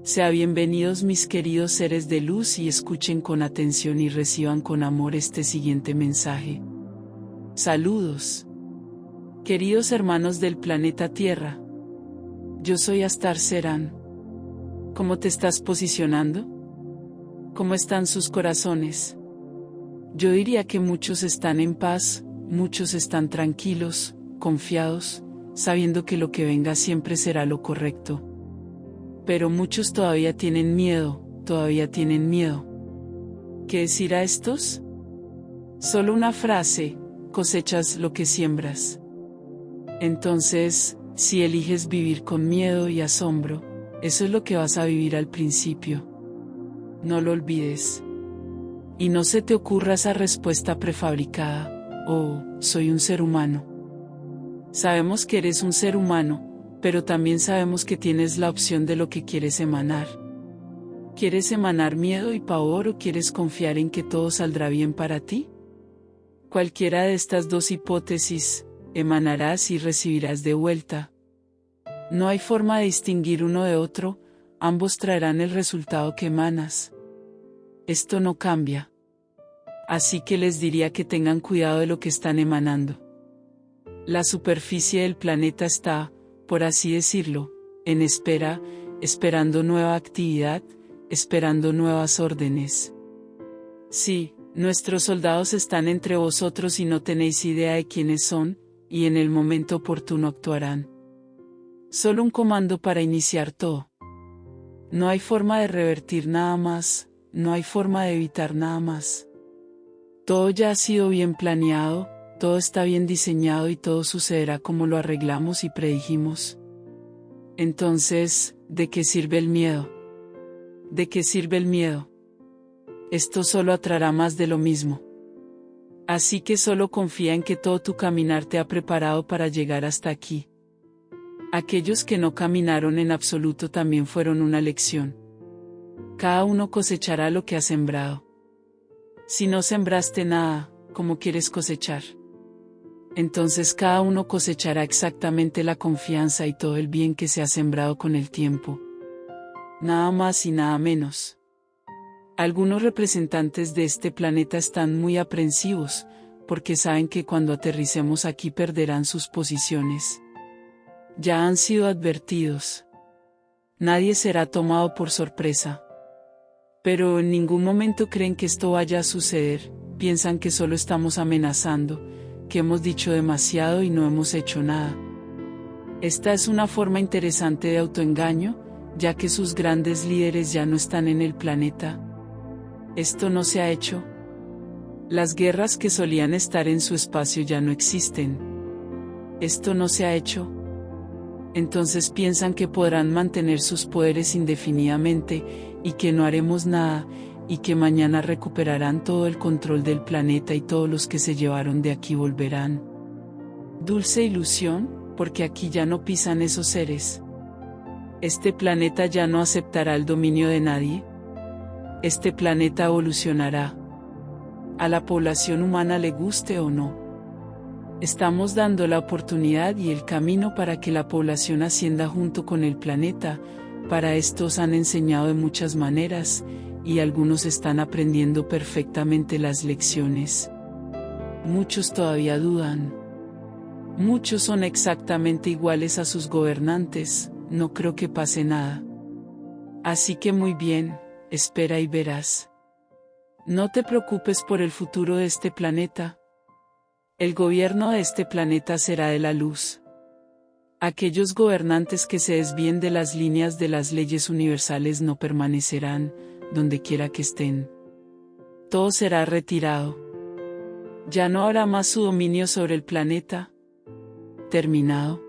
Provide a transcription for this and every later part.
Sean bienvenidos mis queridos seres de luz y escuchen con atención y reciban con amor este siguiente mensaje. Saludos. Queridos hermanos del planeta Tierra. Yo soy Astar Serán. ¿Cómo te estás posicionando? ¿Cómo están sus corazones? Yo diría que muchos están en paz, muchos están tranquilos, confiados, sabiendo que lo que venga siempre será lo correcto. Pero muchos todavía tienen miedo, ¿Qué decir a estos? Solo una frase: cosechas lo que siembras. Entonces, si eliges vivir con miedo y asombro, eso es lo que vas a vivir al principio. No lo olvides. Y no se te ocurra esa respuesta prefabricada: oh, soy un ser humano. Sabemos que eres un ser humano, pero también sabemos que tienes la opción de lo que quieres emanar. ¿Quieres emanar miedo y pavor o quieres confiar en que todo saldrá bien para ti? Cualquiera de estas dos hipótesis, emanarás y recibirás de vuelta. No hay forma de distinguir uno de otro, ambos traerán el resultado que emanas. Esto no cambia. Así que les diría que tengan cuidado de lo que están emanando. La superficie del planeta está, por así decirlo, en espera, esperando nueva actividad, esperando nuevas órdenes. Sí, nuestros soldados están entre vosotros y no tenéis idea de quiénes son, y en el momento oportuno actuarán. Solo un comando para iniciar todo. No hay forma de revertir nada más, no hay forma de evitar nada más. Todo ya ha sido bien planeado, todo está bien diseñado y todo sucederá como lo arreglamos y predijimos. Entonces, ¿de qué sirve el miedo? ¿De qué sirve el miedo? Esto solo atraerá más de lo mismo. Así que solo confía en que todo tu caminar te ha preparado para llegar hasta aquí. Aquellos que no caminaron en absoluto también fueron una lección. Cada uno cosechará lo que ha sembrado. Si no sembraste nada, ¿cómo quieres cosechar? Entonces cada uno cosechará exactamente la confianza y todo el bien que se ha sembrado con el tiempo. Nada más y nada menos. Algunos representantes de este planeta están muy aprensivos, porque saben que cuando aterricemos aquí perderán sus posiciones. Ya han sido advertidos. Nadie será tomado por sorpresa. Pero en ningún momento creen que esto vaya a suceder, piensan que solo estamos amenazando, que hemos dicho demasiado y no hemos hecho nada. Esta es una forma interesante de autoengaño, ya que sus grandes líderes ya no están en el planeta. Esto no se ha hecho. Las guerras que solían estar en su espacio ya no existen. Esto no se ha hecho. Entonces piensan que podrán mantener sus poderes indefinidamente, y que no haremos nada, y que mañana recuperarán todo el control del planeta y todos los que se llevaron de aquí volverán. Dulce ilusión, porque aquí ya no pisan esos seres. Este planeta ya no aceptará el dominio de nadie. Este planeta evolucionará. A la población humana le guste o no. Estamos dando la oportunidad y el camino para que la población ascienda junto con el planeta. Para esto os han enseñado de muchas maneras, y algunos están aprendiendo perfectamente las lecciones. Muchos todavía dudan. Muchos son exactamente iguales a sus gobernantes, no creo que pase nada. Así que muy bien, espera y verás. No te preocupes por el futuro de este planeta. El gobierno de este planeta será de la luz. Aquellos gobernantes que se desvíen de las líneas de las leyes universales no permanecerán, donde quiera que estén. Todo será retirado. Ya no habrá más su dominio sobre el planeta. Terminado.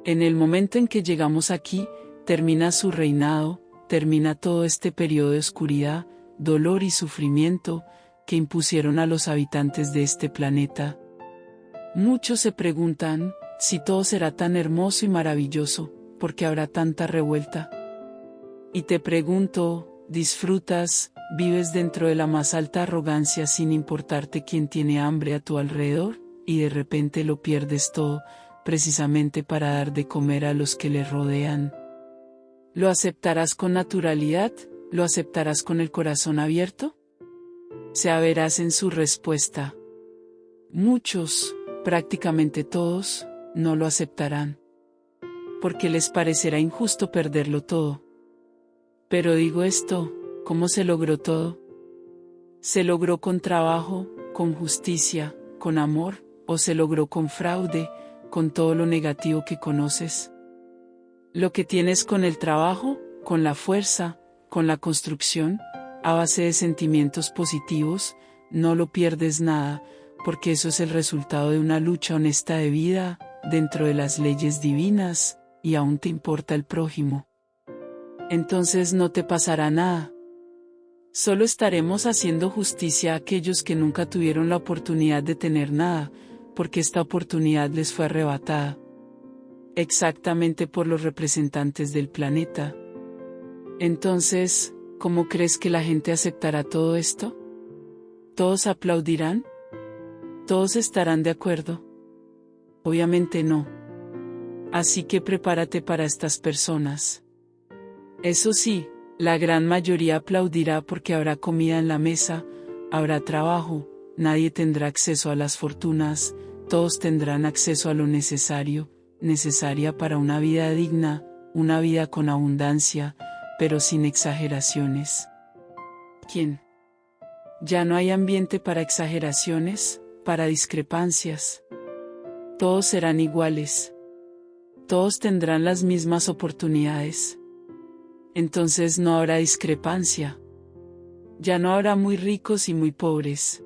En el momento en que llegamos aquí, termina su reinado, termina todo este periodo de oscuridad, dolor y sufrimiento, que impusieron a los habitantes de este planeta. Muchos se preguntan, si todo será tan hermoso y maravilloso, ¿por qué habrá tanta revuelta? Y te pregunto, ¿disfrutas, vives dentro de la más alta arrogancia sin importarte quién tiene hambre a tu alrededor, y de repente lo pierdes todo, precisamente para dar de comer a los que le rodean? ¿Lo aceptarás con naturalidad? ¿Lo aceptarás con el corazón abierto? Verás en su respuesta. Muchos, prácticamente todos, no lo aceptarán. Porque les parecerá injusto perderlo todo. Pero digo esto, ¿cómo se logró todo? ¿Se logró con trabajo, con justicia, con amor, o se logró con fraude, con todo lo negativo que conoces? Lo que tienes con el trabajo, con la fuerza, con la construcción, a base de sentimientos positivos, no lo pierdes nada, porque eso es el resultado de una lucha honesta de vida, dentro de las leyes divinas, y aún te importa el prójimo. Entonces no te pasará nada. Solo estaremos haciendo justicia a aquellos que nunca tuvieron la oportunidad de tener nada, porque esta oportunidad les fue arrebatada. Exactamente por los representantes del planeta. Entonces, ¿cómo crees que la gente aceptará todo esto? ¿Todos aplaudirán? ¿Todos estarán de acuerdo? Obviamente no. Así que prepárate para estas personas. Eso sí, la gran mayoría aplaudirá porque habrá comida en la mesa, habrá trabajo, nadie tendrá acceso a las fortunas, todos tendrán acceso a lo necesaria para una vida digna, una vida con abundancia, pero sin exageraciones. ¿Quién? Ya no hay ambiente para exageraciones, para discrepancias. Todos serán iguales. Todos tendrán las mismas oportunidades. Entonces no habrá discrepancia. Ya no habrá muy ricos y muy pobres.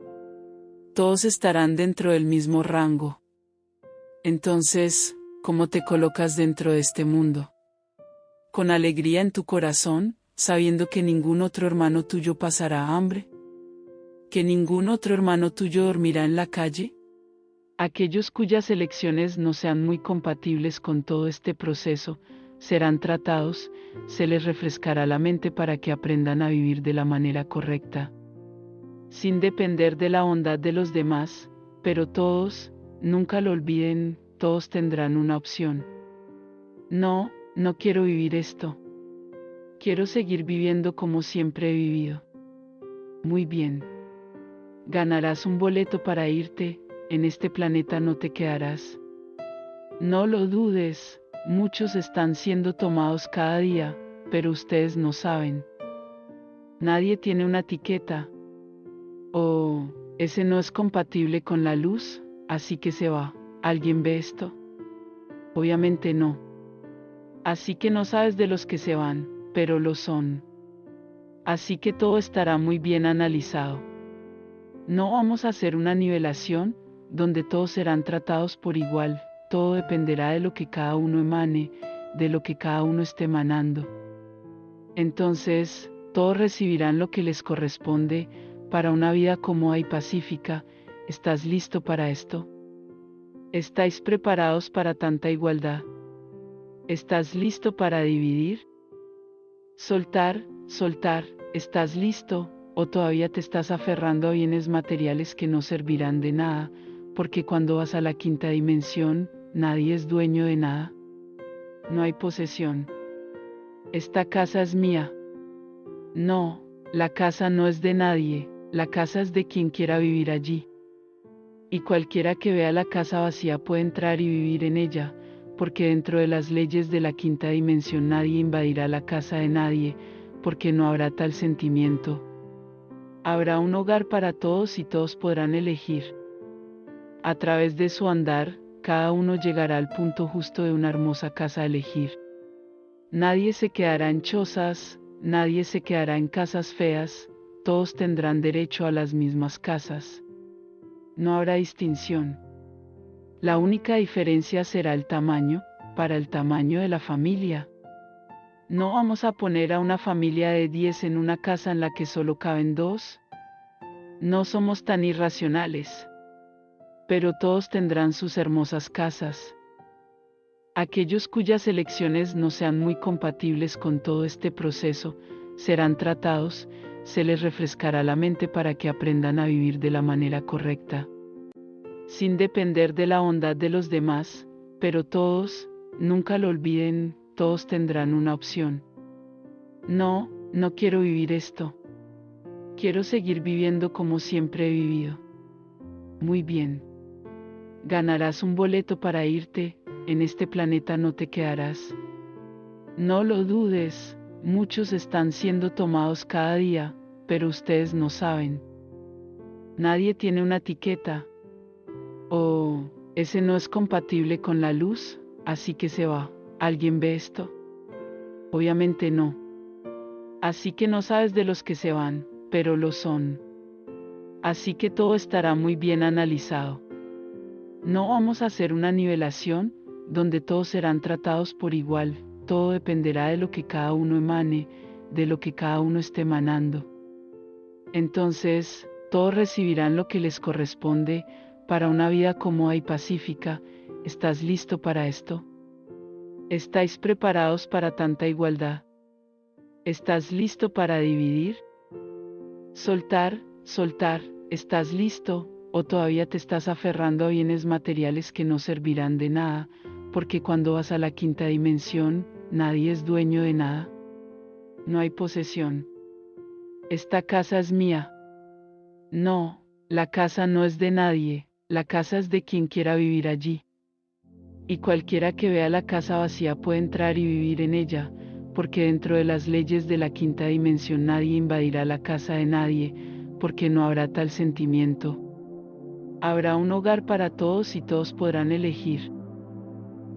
Todos estarán dentro del mismo rango. Entonces, ¿cómo te colocas dentro de este mundo? ¿Con alegría en tu corazón, sabiendo que ningún otro hermano tuyo pasará hambre? ¿Que ningún otro hermano tuyo dormirá en la calle? Aquellos cuyas elecciones no sean muy compatibles con todo este proceso, serán tratados, se les refrescará la mente para que aprendan a vivir de la manera correcta. Sin depender de la bondad de los demás, pero todos, nunca lo olviden, todos tendrán una opción. No, no quiero vivir esto. Quiero seguir viviendo como siempre he vivido. Muy bien. Ganarás un boleto para irte, en este planeta no te quedarás. No lo dudes, muchos están siendo tomados cada día, pero ustedes no saben. Nadie tiene una etiqueta. Oh, ese no es compatible con la luz, así que se va. ¿Alguien ve esto? Obviamente no. Así que no sabes de los que se van, pero lo son. Así que todo estará muy bien analizado. No vamos a hacer una nivelación, donde todos serán tratados por igual, todo dependerá de lo que cada uno emane, de lo que cada uno esté emanando. Entonces, todos recibirán lo que les corresponde, para una vida cómoda y pacífica. ¿Estás listo para esto? ¿Estáis preparados para tanta igualdad? ¿Estás listo para dividir? Soltar, ¿estás listo? ¿O todavía te estás aferrando a bienes materiales que no servirán de nada, porque cuando vas a la quinta dimensión, nadie es dueño de nada? No hay posesión. Esta casa es mía. No, la casa no es de nadie, la casa es de quien quiera vivir allí. Y cualquiera que vea la casa vacía puede entrar y vivir en ella, porque dentro de las leyes de la quinta dimensión nadie invadirá la casa de nadie, porque no habrá tal sentimiento. Habrá un hogar para todos y todos podrán elegir. A través de su andar, cada uno llegará al punto justo de una hermosa casa a elegir. Nadie se quedará en chozas, nadie se quedará en casas feas, todos tendrán derecho a las mismas casas. No habrá distinción. La única diferencia será el tamaño, para el tamaño de la familia. ¿No vamos a poner a una familia de 10 en una casa en la que solo caben 2? No somos tan irracionales. Pero todos tendrán sus hermosas casas. Aquellos cuyas elecciones no sean muy compatibles con todo este proceso, serán tratados, se les refrescará la mente para que aprendan a vivir de la manera correcta. Sin depender de la bondad de los demás, pero todos, nunca lo olviden, todos tendrán una opción. No, no quiero vivir esto. Quiero seguir viviendo como siempre he vivido. Muy bien. Ganarás un boleto para irte, en este planeta no te quedarás. No lo dudes, muchos están siendo tomados cada día, pero ustedes no saben. Nadie tiene una etiqueta. Oh, ese no es compatible con la luz, así que se va. ¿Alguien ve esto? Obviamente no. Así que no sabes de los que se van, pero lo son. Así que todo estará muy bien analizado. No vamos a hacer una nivelación, donde todos serán tratados por igual, todo dependerá de lo que cada uno emane, de lo que cada uno esté emanando. Entonces, todos recibirán lo que les corresponde, para una vida cómoda y pacífica. ¿Estás listo para esto? ¿Estáis preparados para tanta igualdad? ¿Estás listo para dividir? Soltar, soltar, ¿estás listo? ¿O todavía te estás aferrando a bienes materiales que no servirán de nada? Porque cuando vas a la quinta dimensión, nadie es dueño de nada. No hay posesión. Esta casa es mía. No, la casa no es de nadie, la casa es de quien quiera vivir allí. Y cualquiera que vea la casa vacía puede entrar y vivir en ella, porque dentro de las leyes de la quinta dimensión nadie invadirá la casa de nadie, porque no habrá tal sentimiento. Habrá un hogar para todos y todos podrán elegir.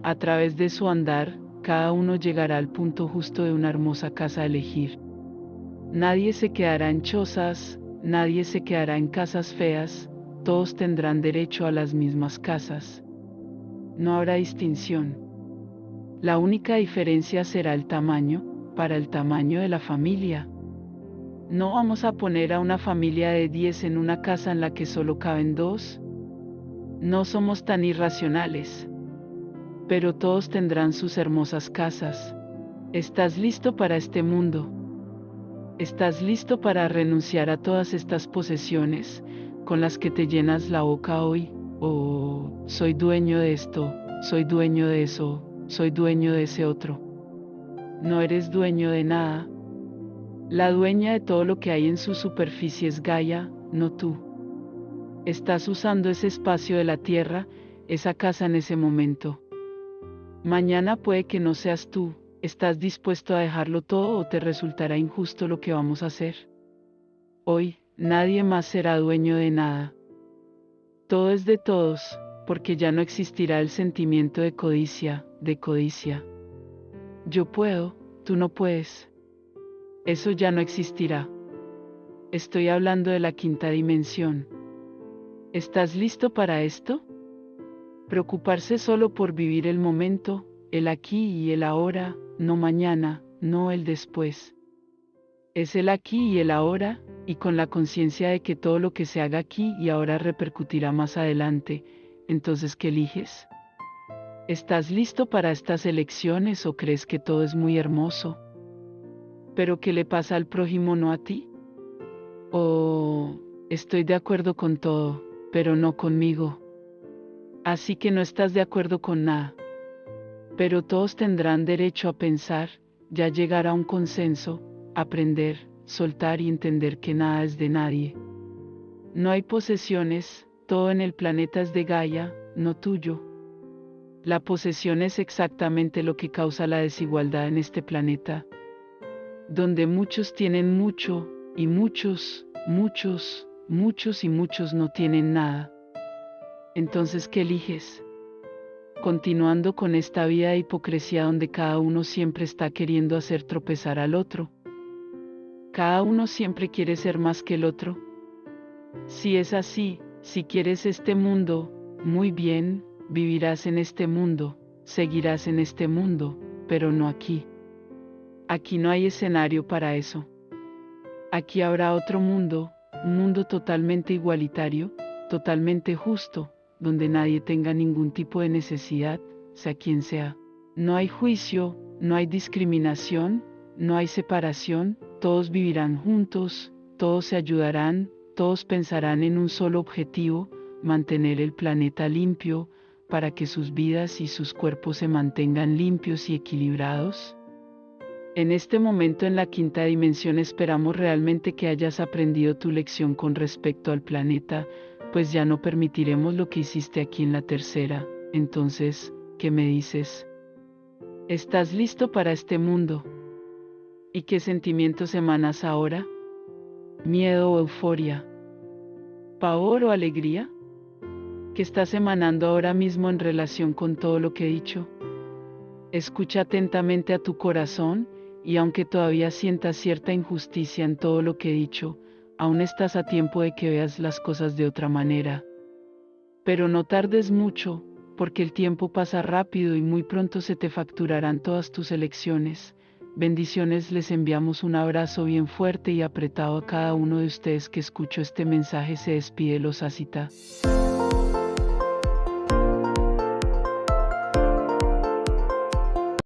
A través de su andar, cada uno llegará al punto justo de una hermosa casa a elegir. Nadie se quedará en chozas, nadie se quedará en casas feas, todos tendrán derecho a las mismas casas. No habrá distinción. La única diferencia será el tamaño, para el tamaño de la familia. No vamos a poner a una familia de 10 en una casa en la que solo caben 2. No somos tan irracionales. Pero todos tendrán sus hermosas casas. ¿Estás listo para este mundo? ¿Estás listo para renunciar a todas estas posesiones, con las que te llenas la boca hoy? Oh, soy dueño de esto, soy dueño de eso, soy dueño de ese otro. No eres dueño de nada. La dueña de todo lo que hay en su superficie es Gaia, no tú. Estás usando ese espacio de la tierra, esa casa en ese momento. Mañana puede que no seas tú. ¿Estás dispuesto a dejarlo todo o te resultará injusto lo que vamos a hacer? Hoy, nadie más será dueño de nada. Todo es de todos, porque ya no existirá el sentimiento de codicia, de codicia. Yo puedo, tú no puedes. Eso ya no existirá. Estoy hablando de la quinta dimensión. ¿Estás listo para esto? Preocuparse solo por vivir el momento, el aquí y el ahora, no mañana, no el después. Es el aquí y el ahora, y con la conciencia de que todo lo que se haga aquí y ahora repercutirá más adelante. Entonces, ¿qué eliges? ¿Estás listo para estas elecciones o crees que todo es muy hermoso? ¿Pero qué le pasa al prójimo, no a ti? Oh, estoy de acuerdo con todo, pero no conmigo. Así que no estás de acuerdo con nada. Pero todos tendrán derecho a pensar, ya llegar a un consenso, aprender, soltar y entender que nada es de nadie. No hay posesiones, todo en el planeta es de Gaia, no tuyo. La posesión es exactamente lo que causa la desigualdad en este planeta, donde muchos tienen mucho, y muchos, muchos, muchos y muchos no tienen nada. Entonces, ¿qué eliges? Continuando con esta vida de hipocresía donde cada uno siempre está queriendo hacer tropezar al otro. Cada uno siempre quiere ser más que el otro. Si es así, si quieres este mundo, muy bien, vivirás en este mundo, seguirás en este mundo, pero no aquí. Aquí no hay escenario para eso. Aquí habrá otro mundo, un mundo totalmente igualitario, totalmente justo, donde nadie tenga ningún tipo de necesidad, sea quien sea. No hay juicio, no hay discriminación, no hay separación, todos vivirán juntos, todos se ayudarán, todos pensarán en un solo objetivo, mantener el planeta limpio, para que sus vidas y sus cuerpos se mantengan limpios y equilibrados. En este momento en la quinta dimensión esperamos realmente que hayas aprendido tu lección con respecto al planeta, pues ya no permitiremos lo que hiciste aquí en la tercera. Entonces, ¿qué me dices? ¿Estás listo para este mundo? ¿Y qué sentimientos emanas ahora? ¿Miedo o euforia? ¿Pavor o alegría? ¿Qué estás emanando ahora mismo en relación con todo lo que he dicho? Escucha atentamente a tu corazón, y aunque todavía sientas cierta injusticia en todo lo que he dicho, aún estás a tiempo de que veas las cosas de otra manera. Pero no tardes mucho, porque el tiempo pasa rápido y muy pronto se te facturarán todas tus elecciones. Bendiciones, les enviamos un abrazo bien fuerte y apretado a cada uno de ustedes que escuchó este mensaje. Se despide los Asita.